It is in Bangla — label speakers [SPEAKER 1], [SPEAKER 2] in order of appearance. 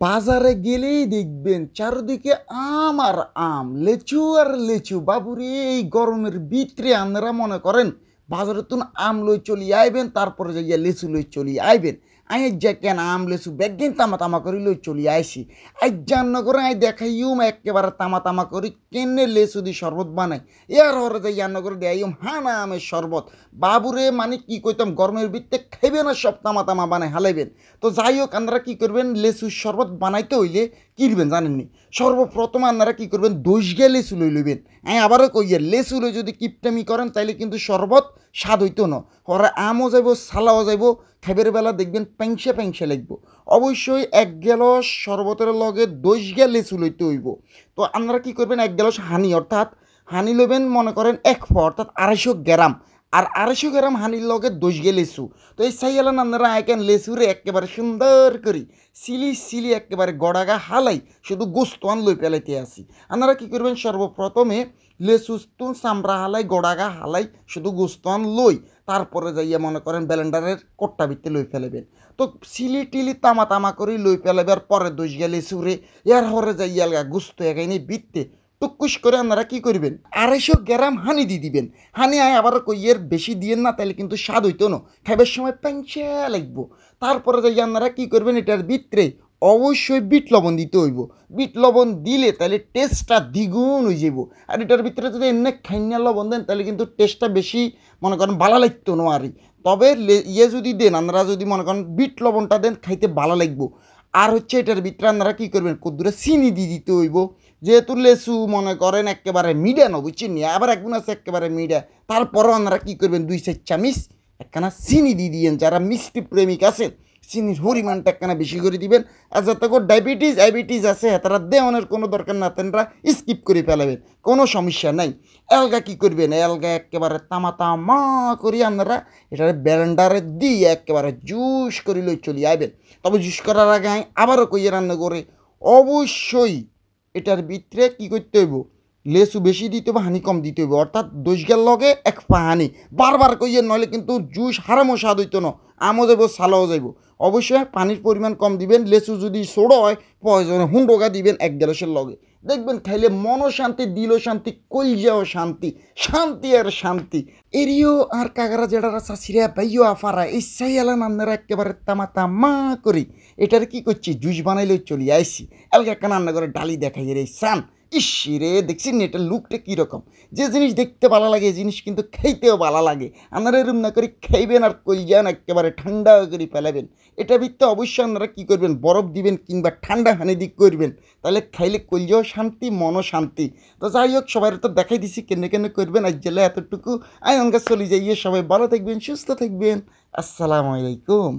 [SPEAKER 1] বাজারে গেলেই দেখবেন চারদিকে আম আর আম, লেচু আর লেচু। বাবুরে, এই গরমের ভিতরে আপনারা মনে করেন বাজারে তুন আম লই চলি আইবেন, তারপরে যাইয়া লেচু লই চলি আইবেন। আই যা কেন আম লেচু ব্যাগিন তামা তামা করি লই চলি আইসি। আই জান্ন করে আই দেখাইম একেবারে তামা তামা করি কেনে লেচু দি শরবত বানাই। এর হরে যাই জান্ন করে দেয়াইম হানা আমের শরবত। বাবুরে, মানে কি কইতাম, গরমের ভিতরে খাইবে না সব তামা তামা বানাই হালাইবেন। তো যাই হোক, আপনারা কী করবেন, লেচুর শরবত বানাইতে হইলে কী দিবেন জানেননি? সর্বপ্রথম আপনারা কী করবেন, 10 লেচু লই লইবেন। হ্যাঁ, আবারও কইয়ে লেচু লই যদি কিপটামি করেন তাইলে কিন্তু শরবত স্বাদ হইতো না। ওরা আমও যাইব, সালাও যাইব, খাইবের বেলা দেখবেন প্যাংসে প্যাংসে লাগবো। অবশ্যই 1 গ্লাস শরবতের লগে 10 লেচু লইতে হইব। তো আপনারা কী করবেন, 1 গ্লাস হানি, অর্থাৎ হানি লইবেন মনে করেন 1 ফ, অর্থাৎ 250 গ্রাম। আর 250 গ্রাম হানির লগে 10 লেচু। তো এই চাইয়ালেন আপনারা আইকেন লেচুরে একেবারে সুন্দর করি সিলি সিলি একেবারে গড়াগা হালাই শুধু গোস্তওয়ান লই পেলাইতে আসি। আপনারা কী করবেন, সর্বপ্রথমে লেচু তুন চামড়া হালাই গড়াগা হালাই শুধু গোস্তওয়ান লই, তারপরে যাইয়া মনে করেন ব্লেন্ডারের কট্টা ভিত্তি লই ফেলেবেন। তো সিলি টিলি তামা তামা করে লই ফেলাবার পরে 10 লেচুরে এর হরে যাইয়া গোস্ত এগাইনি বিত্তে টুকুস করে আপনারা কী করবেন, 250 গ্রাম হানি দিয়ে দিবেন। হানি আয় আবার কইয়ের বেশি দিয়েন না, তাহলে কিন্তু স্বাদ হইতো না, খাইবার সময় প্যাংচে লাগবো। তারপরে যাই আপনারা কী করবেন, এটার ভিতরে অবশ্যই বিট লবণ দিতে হইব। বিট লবণ দিলে তাহলে টেস্টটা দ্বিগুণ হয়ে যাব। আর এটার ভিতরে যদি এমনি খাইনা লবণ দেন তাহলে কিন্তু টেস্টটা বেশি মনে করেন ভালো লাগতো না আরই। তবে যদি দেন, আপনারা যদি মনে করেন বিট লবণটা দেন, খাইতে ভালো লাগবো। আর হচ্ছে এটার ভিতরে আপনারা কী করবেন, কদ্দুরে চিনি দিয়ে দিতে হইব। যেহেতু লেচু মনে করেন একেবারে মিডিয়া ন, বুঝছেন নি, আবার একগুণ আছে একেবারে মিডিয়া। তারপরও আপনারা কী করবেন, 2-4 চামচ একখানা চিনি দিয়ে দিয়েন। যারা মিষ্টি প্রেমিক আছেন চিনির পরিমাণটা একখানা বেশি করে দিবেন। আর যাতে করে ডায়াবেটিস আছে তারা দেওয়ানের কোনো দরকার না, তেনরা স্কিপ করে ফেলাবেন, কোনো সমস্যা নাই। এলগা কী করবেন, এলগা একেবারে তামা তামা করি আপনারা এটার ব্লেন্ডারে দিয়ে একেবারে জুস করে লই চলি আইবেন। তবে জুস করার আগে আবারও কইয়ে রান্না করে অবশ্যই এটার ভিতরে কী করতে হইব, লেচু বেশি দিতে হবে, হানি কম দিতে হইব। অর্থাৎ 10 লগে 1 পা হানি বারবার কইয়ে, নইলে কিন্তু জুস হারামো স্বাদ হইতো না, আমও যাইব, সালাও যাইব। অবশ্যই পানির পরিমাণ কম দিবেন। লেচু যদি ছোটো হয় প্রয়োজনে 100 দিবেন 1 গ্লাসের লগে, দেখবেন খাইলে মনও শান্তি, দিলও শান্তি, কলজাও শান্তি, শান্তি আর শান্তি। এরিও আর কাকারা যেটারা চাষিরা বাইও আফারা ইচ্ছাই এলাম আপনারা একেবারে তামা তামা করি এটার কী করছি, জুস বানাইলে চলি আইসি। এলাকা একটা রান্না করে ডালি দেখাই রে সান, ইসি রে দেখছি না এটার লুকটা কীরকম। যে জিনিস দেখতে ভালো লাগে এই জিনিস কিন্তু খাইতেও ভালো লাগে। আপনারা এরম না করে খাইবেন আর কলজান একেবারে ঠান্ডা করে ফেলাবেন। এটা ভিত্তে অবশ্যই আপনারা কী করবেন, বরফ দিবেন কিংবা ঠান্ডা হানি দিক করবেন, তাহলে খাইলে কলজাও শান্তি, মনও শান্তি। তো যাই হোক, সবাই তো দেখাই দিছি কেনে কেনে করবেন। আজ জেলা এতটুকু আয় অঙ্কা চলে যাইয়ে, সবাই ভালো থাকবেন, সুস্থ থাকবেন। আসসালামু আলাইকুম।